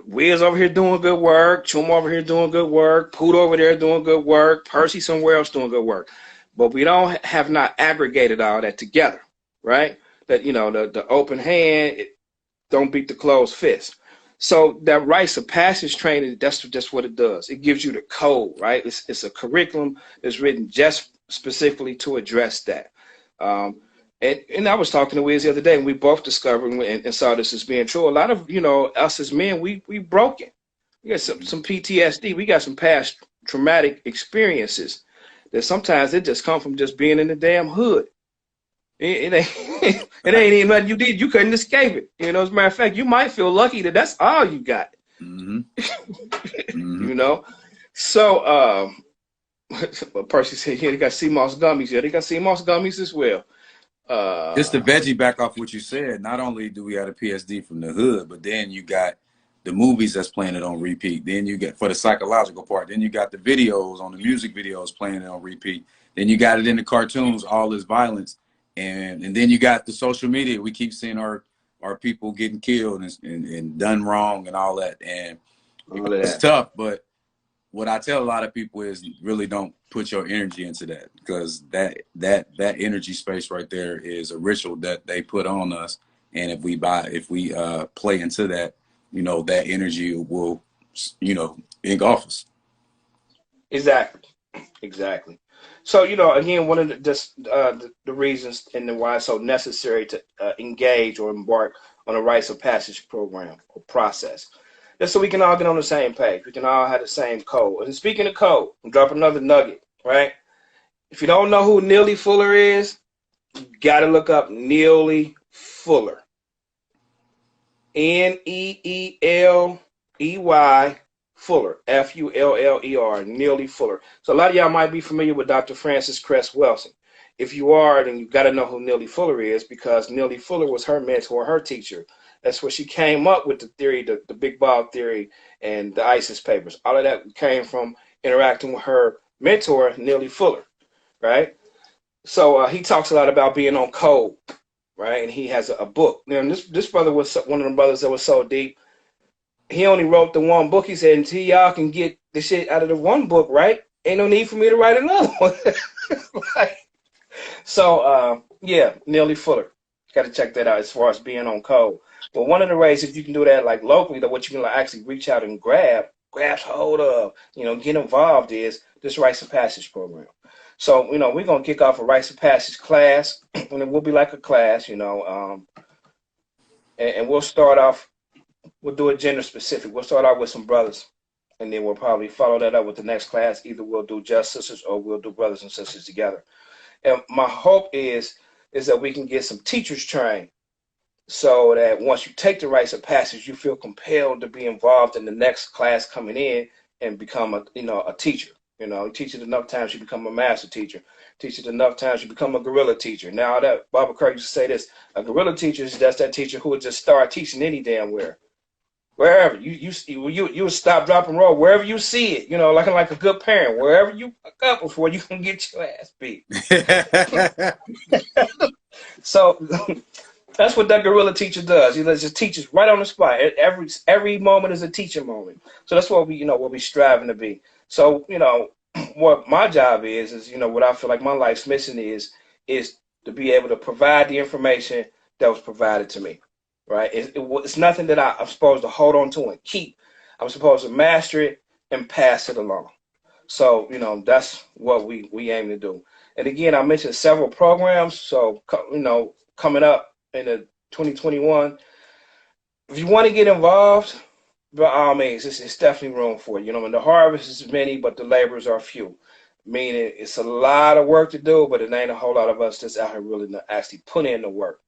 Wiz over here doing good work, Chum over here doing good work, Poot over there doing good work, Percy somewhere else doing good work. But we have not aggregated all that together, right? That, the open hand, don't beat the closed fist. So that rites of passage training, that's just what it does. It gives you the code, right? It's a curriculum that's written just specifically to address that. Um, and I was talking to Wiz the other day, and we both discovered and saw this as being true. A lot of, us as men, we broken. We got some PTSD. We got some past traumatic experiences that sometimes it just come from just being in the damn hood. It ain't it ain't even nothing you did. You couldn't escape it. As a matter of fact, you might feel lucky that that's all you got. Mm-hmm. Mm-hmm. So Percy said, yeah, they got sea moss gummies. Yeah, they got sea moss gummies as well. Just the veggie back off what you said. Not only do we have a PSD from the hood, but then you got the movies that's playing it on repeat. Then you get, for the psychological part, then you got the videos on the music videos playing it on repeat. Then you got it in the cartoons, all this violence. And then you got the social media. We keep seeing our people getting killed and done wrong and all that. And it's tough, but what I tell a lot of people is really don't put your energy into that, because that energy space right there is a ritual that they put on us. And if we play into that, that energy will, engulf us. Exactly. So, again, one of the reasons and why it's so necessary to engage or embark on a rites of passage program or process, just so we can all get on the same page. We can all have the same code. And speaking of code, I'm dropping another nugget, right? If you don't know who Neely Fuller is, you got to look up Neely Fuller. Neeley Fuller, Fuller, Neely Fuller. So a lot of y'all might be familiar with Dr. Frances Cress Welsing. If you are, then you've got to know who Neely Fuller is, because Neely Fuller was her mentor, her teacher. That's where she came up with the theory, the Big Ball theory, and the ISIS papers. All of that came from interacting with her mentor, Neely Fuller, right? So he talks a lot about being on code, right? And he has a book. Now, this brother was one of the brothers that was so deep. He only wrote the one book. He said, until y'all can get the shit out of the one book, right? Ain't no need for me to write another one. Yeah, Neely Fuller. Got to check that out as far as being on code. But one of the ways, if you can do that like locally, that what you can actually reach out and grab hold of, get involved, is this Rites of Passage program. So, we're going to kick off a Rites of Passage class, and it will be like a class, and we'll start off. We'll do it gender specific. We'll start out with some brothers, and then we'll probably follow that up with the next class. Either we'll do just sisters or we'll do brothers and sisters together. And my hope is that we can get some teachers trained, so that once you take the rites of passage, you feel compelled to be involved in the next class coming in and become a teacher. You teach it enough times, you become a master teacher. Teach it enough times, you become a guerrilla teacher. Now, that Barbara Kirk used to say this: a guerrilla teacher is just that teacher who would just start teaching any damn wherever you would stop, drop, and roll wherever you see it. Like a good parent, wherever you fuck up before you can get your ass beat. So that's what that guerrilla teacher does. He just teaches right on the spot. Every moment is a teaching moment. So that's what we're striving to be. So what my job is what I feel like my life's mission is to be able to provide the information that was provided to me. Right? It's nothing that I'm supposed to hold on to and keep. I'm supposed to master it and pass it along. So, that's what we aim to do. And again, I mentioned several programs. So, coming up in the 2021, if you want to get involved, by all means, it's definitely room for you. And the harvest is many, but the laborers are few. Meaning it's a lot of work to do, but it ain't a whole lot of us that's out here really actually put in the work.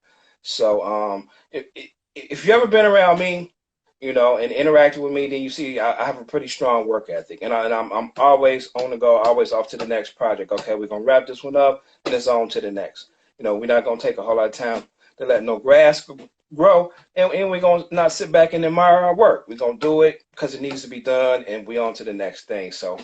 So if you ever been around me, and interacted with me, then you see I have a pretty strong work ethic, and I'm always on the go, always off to the next project. Okay, we're gonna wrap this one up, and it's on to the next. We're not gonna take a whole lot of time to let no grass grow, and we're gonna not sit back and admire our work. We're gonna do it because it needs to be done, and we on to the next thing. So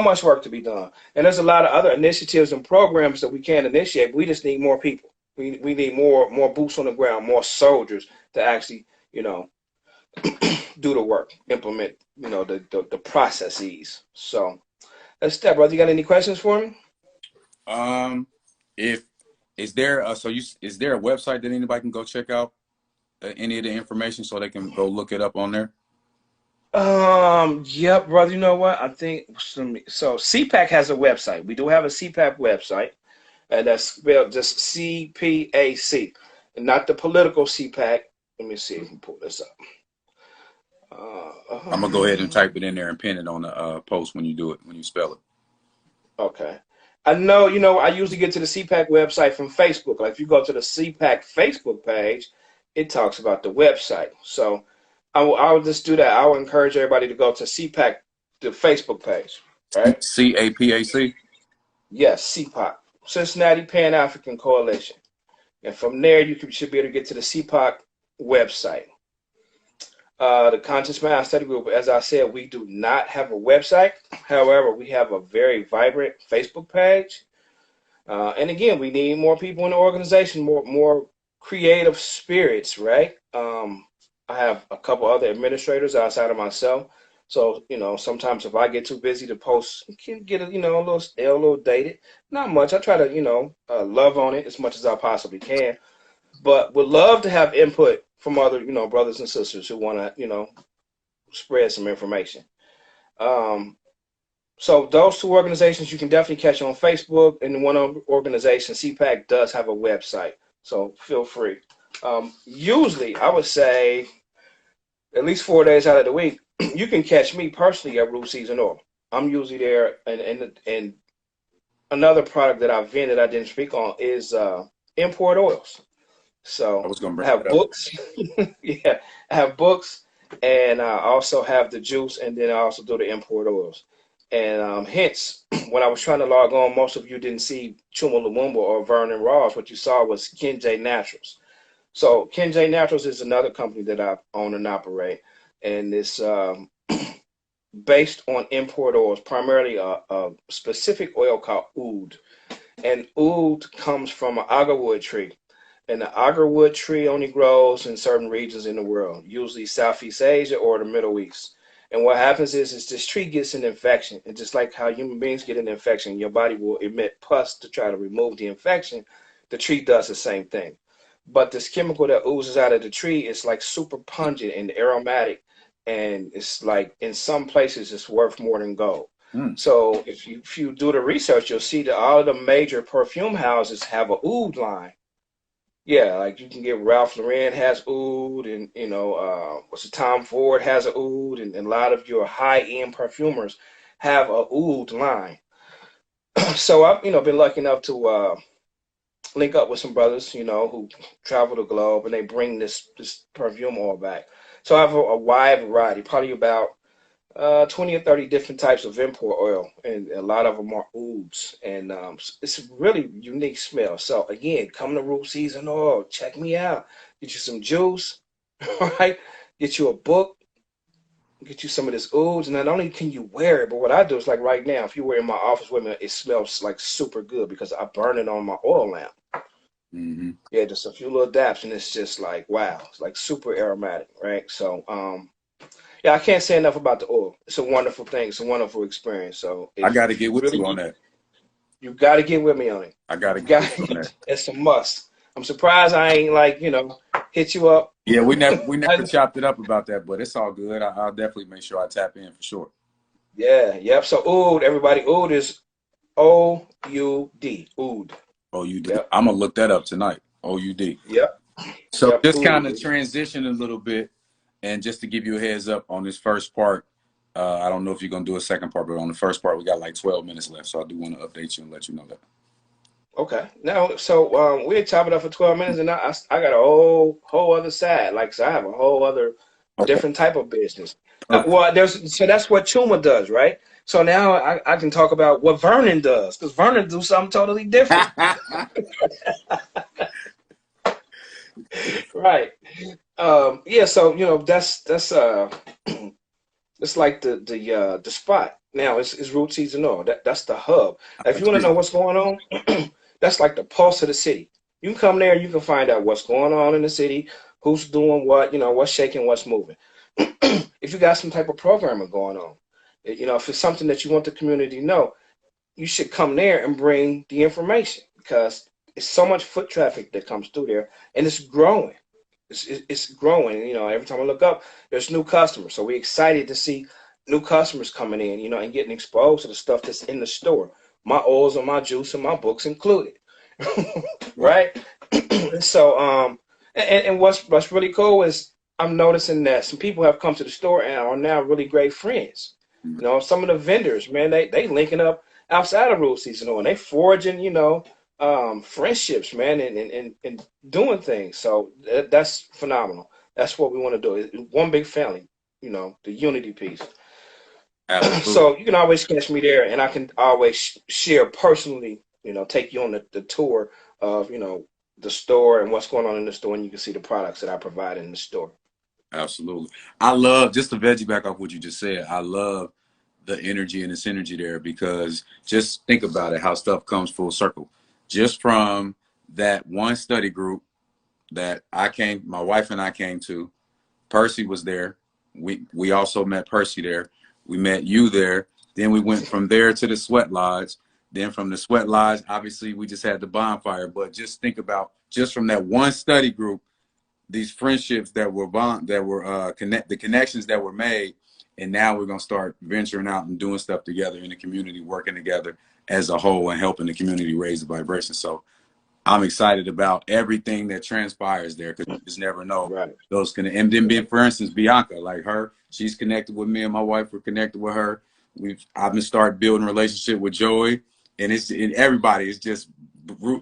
much work to be done, and there's a lot of other initiatives and programs that we can initiate. But we just need more people. We need more boots on the ground, more soldiers to actually, do the work, implement, the processes. So that's that, brother. You got any questions for me? If is there is there a website that anybody can go check out? any of the information so they can go look it up on there? Yep, brother. You know what? I think so. CPAC has a website. We do have a CPAC website, and that's spelled just CPAC, and not the political CPAC. Let me see if we can pull this up. I'm gonna go ahead and type it in there and pin it on the post when you do it, when you spell it. Okay. I know, I usually get to the CPAC website from Facebook. Like if you go to the CPAC Facebook page, it talks about the website. So I will just do that. I will encourage everybody to go to CPAC, the Facebook page, right? CAPAC. Yes, CPAC, Cincinnati Pan-African Coalition. And from there, should be able to get to the CPAC website. The Conscious Mind Study Group, as I said, we do not have a website. However, we have a very vibrant Facebook page. And again, we need more people in the organization, more creative spirits, right? I have a couple other administrators outside of myself. So, sometimes if I get too busy to post, it can get, a little dated. Not much. I try to, love on it as much as I possibly can. But would love to have input from other, brothers and sisters who want to, spread some information. So those two organizations you can definitely catch on Facebook, and one organization, CPAC, does have a website. So feel free. Usually, I would say at least 4 days out of the week, you can catch me personally at Root Season Oil. I'm usually there, and another product that I've vended I didn't speak on is import oils. So I was gonna I bring have that up. books. Yeah, I have books, and I also have the juice, and then I also do the import oils. And hence, when I was trying to log on, most of you didn't see Chuma Lumumba or Vernon Ross. What you saw was Ken J Naturals. So Ken J Naturals is another company that I own and operate, and it's based on import oils, primarily a specific oil called oud. And oud comes from an agarwood tree. And the agarwood tree only grows in certain regions in the world, usually Southeast Asia or the Middle East. And what happens is this tree gets an infection. And just like how human beings get an infection, your body will emit pus to try to remove the infection. The tree does the same thing. But this chemical that oozes out of the tree is like super pungent and aromatic. And it's like in some places it's worth more than gold. So if you do the research, you'll see that all of the major perfume houses have a oud line. Yeah, like you can get Ralph Lauren has oud, and Tom Ford has a oud, and a lot of your high-end perfumers have a oud line. So I've been lucky enough to link up with some brothers who travel the globe, and they bring this perfume oil back. So I have a wide variety, probably about 20 or 30 different types of import oil, and a lot of them are ouds, and it's a really unique smell. So again, come to Root Season Oil, check me out, get you some juice, right? Get you a book, get you some of this ouds, and not only can you wear it, but what I do is like right now, if you were in my office with me, it smells like super good because I burn it on my oil lamp. Yeah, just a few little daps, and it's just like wow, it's like super aromatic, right? So yeah, I can't say enough about the oil. It's a wonderful thing. It's a wonderful experience. So I if got to get you with really you on that. you got to get with me on it. I got to You get got with you on that. it's a must. I'm surprised I ain't like hit you up. Yeah, we never chopped it up about that, but it's all good. I'll definitely make sure I tap in for sure. Yeah, yep. So oud, everybody, oud is OUD. Oud. OUD. Yep. I'm gonna look that up tonight. OUD. Yep. So Yep. just kind Oud. of transition a little bit, and just to give you a heads up on this first part, I don't know if you're gonna do a second part, but on the first part we got like 12 minutes left, so I do want to update you and let you know that. Okay. Now, so we had chopped it up for 12 minutes, and I got a whole other side. Like, so I have a whole other Okay. different type of business. Perfect. So that's what Chuma does, right? So now I can talk about what Vernon does, because Vernon do something totally different. Right. Yeah, so that's it's like the spot. Now it's Root Season Oil. That's the hub. Now, if you want to know what's going on, that's like the pulse of the city. You can come there and you can find out what's going on in the city, who's doing what, what's shaking, what's moving. If you got some type of programming going on, if it's something that you want the community to know, you should come there and bring the information because it's so much foot traffic that comes through there and it's growing. it's growing. You know, every time I look up, there's new customers. So we're excited to see new customers coming in, you know, and getting exposed to the stuff that's in the store. My oils and my juice and my books included. Right. Right? So and what's really cool is I'm noticing that some people have come to the store and are now really great friends. Mm. You know, some of the vendors, man, they linking up outside of rule season and they forging, you know, friendships, man, and doing things. So that's phenomenal. That's what we want to do. One big family, you know, the unity piece. Absolutely. So you can always catch me there, and I can always share personally, you know, take you on the tour of, you know, the store and what's going on in the store, and you can see the products that I provide in the store. Absolutely. I love, just to veggie back off what you just said, I love the energy and the synergy there, because just think about it, how stuff comes full circle. Just from that one study group that my wife and I came to, Percy was there. We also met Percy there. We met you there. Then we went from there to the Sweat Lodge. Then from the Sweat Lodge, obviously we just had the bonfire. But just think about, just from that one study group, these friendships that were the connections that were made, and now we're gonna start venturing out and doing stuff together in the community, working together as a whole and helping the community raise the vibration. So I'm excited about everything that transpires there, because you just never know Right. those can. And then, being, for instance, Bianca, like her, she's connected with me, and my wife were connected with her. I've been started building a relationship with Joey, and everybody is just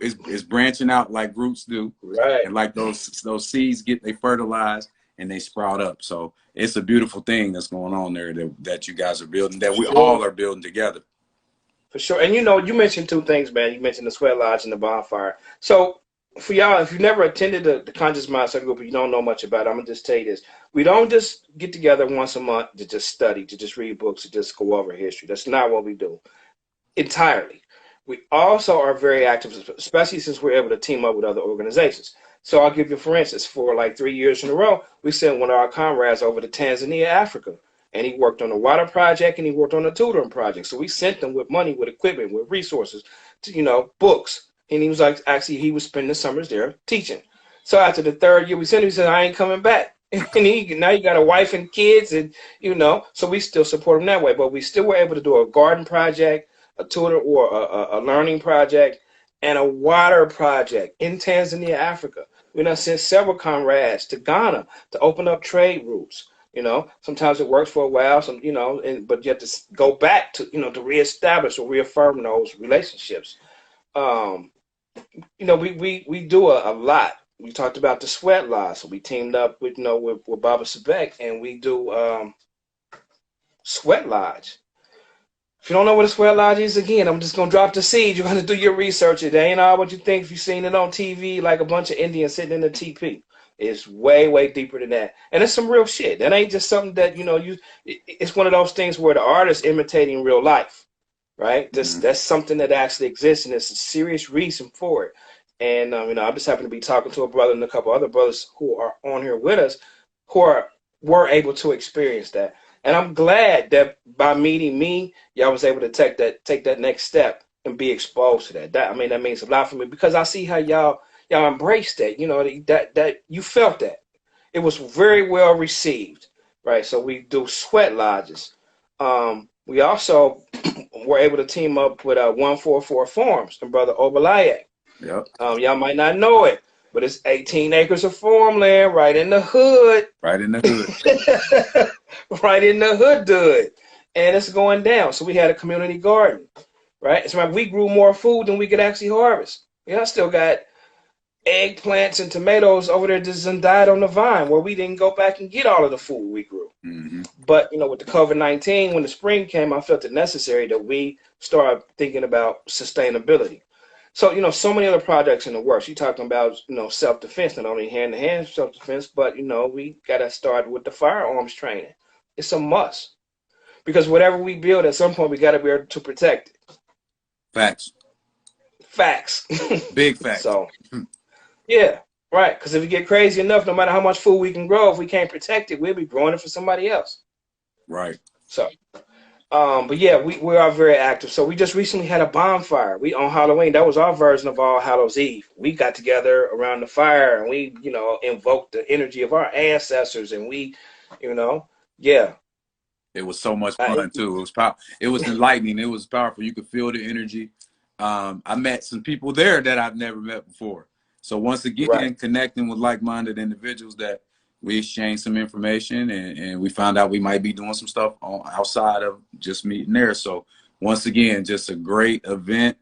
is branching out like roots do, Right. and like those seeds they fertilized and they sprout up. So it's a beautiful thing that's going on there that you guys are building, that For we all sure. are building together. For sure. And you know, you mentioned two things, man. You mentioned the Sweat Lodge and the bonfire. So for y'all, if you've never attended the Conscious Mindset group, you don't know much about it, I'm gonna just tell you this. We don't just get together once a month to just study, to just read books, to just go over history. That's not what we do entirely. We also are very active, especially since we're able to team up with other organizations. So I'll give you, for instance, for like 3 years in a row, we sent one of our comrades over to Tanzania, Africa, and he worked on a water project and he worked on a tutoring project. So we sent them with money, with equipment, with resources, to, you know, books. And he was like, actually, he was spending the summers there teaching. So after the third year we sent him, he said, I ain't coming back. And now you got a wife and kids, and you know, so we still support him that way. But we still were able to do a garden project, a tutor or a learning project, and a water project in Tanzania, Africa. We done sent several comrades to Ghana to open up trade routes. You know, sometimes it works for a while, you know, but you have to go back to, you know, to reestablish or reaffirm those relationships. Um, you know, we do a lot. We talked about the Sweat Lodge, so we teamed up with, you know, with Baba Sebek, and we do Sweat Lodge. If you don't know what a Sweat Lodge is, again, I'm just gonna drop the seed. You're gonna do your research. It ain't all what you think if you've seen it on TV, like a bunch of Indians sitting in a teepee. It's way, way deeper than that, and it's some real shit. That ain't just something that, you know, it's one of those things where the artist imitating real life, right? Mhm. That's something that actually exists, and there's a serious reason for it. And you know, I just happen to be talking to a brother and a couple other brothers who are on here with us, who were able to experience that. And I'm glad that by meeting me, y'all was able to take that next step and be exposed to that. I mean, that means a lot for me because I see how y'all embraced that. You know, that you felt that. It was very well received, right? So we do sweat lodges. We also were able to team up with 144 Farms and Brother Obalaye. Yep. Y'all might not know it, but it's 18 acres of farmland right in the hood. Right in the hood. Right in the hood, dude. And it's going down. So we had a community garden, right? It's like we grew more food than we could actually harvest. You know, I still got eggplants and tomatoes over there just died on the vine where we didn't go back and get all of the food we grew. Mm-hmm. But, you know, with the COVID-19, when the spring came, I felt it necessary that we start thinking about sustainability. So, you know, so many other projects in the works. You're talking about, you know, self-defense, not only hand-to-hand self-defense, but, you know, we got to start with the firearms training. It's a must because whatever we build, at some point, we got to be able to protect it. Facts. Facts. Big facts. So, yeah, right. Because if we get crazy enough, no matter how much food we can grow, if we can't protect it, we'll be growing it for somebody else. Right. So, But yeah, we are very active. So we just recently had a bonfire. We on Halloween. That was our version of All Hallows Eve. We got together around the fire and we, invoked the energy of our ancestors and we, you know, yeah. It was so much I, fun too. It was power. It was enlightening. It was powerful. You could feel the energy. I met some people there that I've never met before. So once right. again, connecting with like-minded individuals that we exchanged some information and we found out we might be doing some stuff outside of just meeting there. So once again, just a great event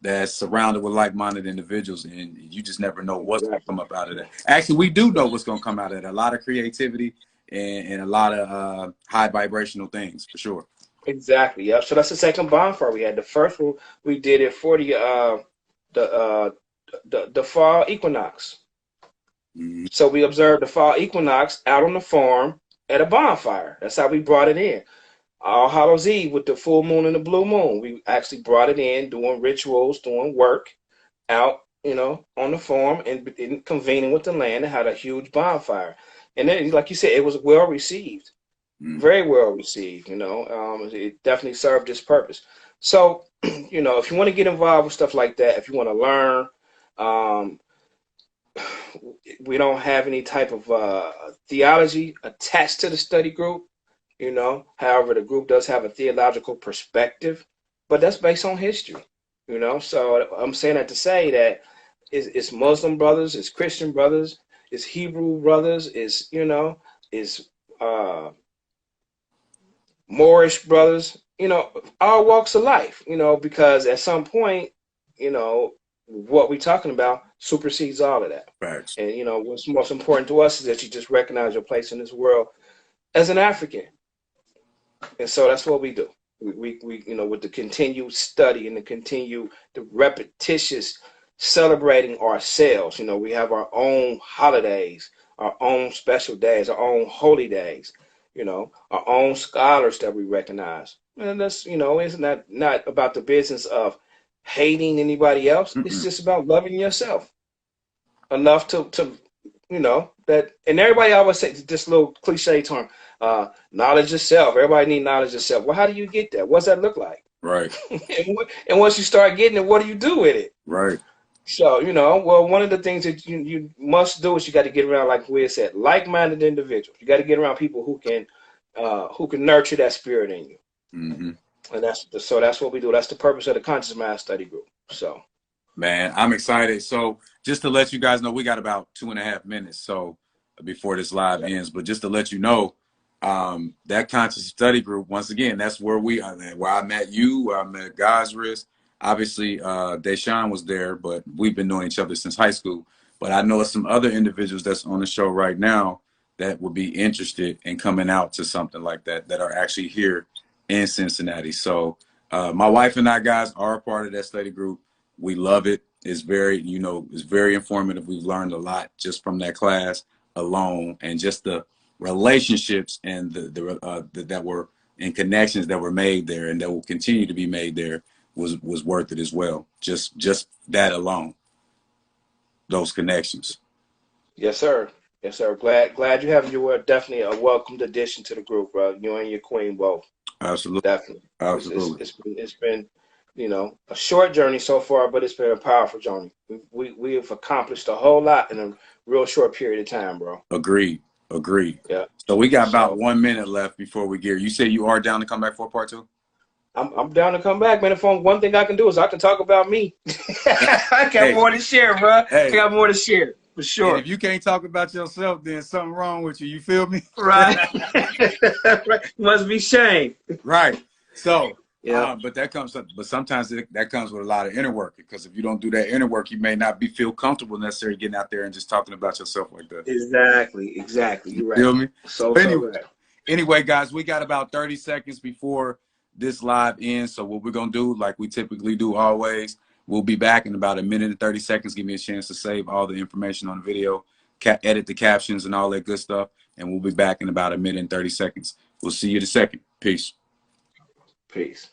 that's surrounded with like-minded individuals, and you just never know what's going to Exactly. come up out of that. Actually, we do know what's going to come out of that. A lot of creativity and a lot of high vibrational things for sure. Exactly. Yep. So that's the second bonfire we had. The first one we did it for the the fall equinox. Mm-hmm. So we observed the fall equinox out on the farm at a bonfire. That's how we brought it in. All Hallows Eve with the full moon and the blue moon. We actually brought it in, doing rituals, doing work out, on the farm and convening with the land and had a huge bonfire. And then, like you said, it was well received, Mm-hmm. very well received. It definitely served its purpose. So, if you want to get involved with stuff like that, if you want to learn, um, we don't have any type of theology attached to the study group. However, the group does have a theological perspective, but that's based on history. So I'm saying that to say that it's Muslim brothers, it's Christian brothers, it's Hebrew brothers, it's Moorish brothers, all walks of life, because at some point, what we're talking about supersedes all of that. Facts. And, what's most important to us is that you just recognize your place in this world as an African. And so that's what we do. We with the continued study and the repetitious celebrating ourselves. We have our own holidays, our own special days, our own holy days, our own scholars that we recognize. And that's, it's not about the business of hating anybody else. It's Mm-mm. just about loving yourself enough that, and everybody always say this little cliche term, knowledge yourself. Everybody need knowledge yourself. Well, how do you get that? What's that look like? Right. And once you start getting it, what do you do with it? Right. So, well, one of the things that you must do is you got to get around, like we said, like-minded individuals. You got to get around people who can nurture that spirit in you. Mm-hmm. And that's what we do. That's the purpose of the Conscious Mind Study Group. So, Man, I'm excited. So just to let you guys know, we got about 2.5 minutes so before this live ends. But just to let you know, that conscious study group, once again, that's where where I met you, where I met Gazris. Obviously, Deshaun was there, but we've been knowing each other since high school. But I know some other individuals that's on the show right now that would be interested in coming out to something like that are actually here in Cincinnati. So my wife and I, guys, are a part of that study group. We love it. It's very, it's very informative. We've learned a lot just from that class alone, and just the relationships and that were and connections that were made there and that will continue to be made there was worth it as well. Just that alone, those connections. yes, sir. Yes, sir. Glad you have. You were definitely a welcomed addition to the group, bro. You and your queen both. Absolutely. Definitely. Absolutely. It's been a short journey so far, but it's been a powerful journey. We have accomplished a whole lot in a real short period of time, bro. Agreed. Yeah. So we got about So 1 minute left before we get. You say you are down to come back for part 2? I'm down to come back, man. If one thing I can do is I can talk about me. I got Hey, more to share, bro. I hey. got more to share for And sure. if you can't talk about yourself, then something wrong with you. You feel me? Right. Right. Must be shame. Right. So, Yeah. but sometimes that comes with a lot of inner work, because if you don't do that inner work, you may not feel comfortable necessarily getting out there and just talking about yourself like that. Exactly. You You're feel right. me? So right. Anyway, guys, we got about 30 seconds before this live ends. So what we're going to do, like we typically do always, we'll be back in about 1 minute and 30 seconds. Give me a chance to save all the information on the video, edit the captions and all that good stuff. And we'll be back in about 1 minute and 30 seconds. We'll see you in a second. Peace. Peace.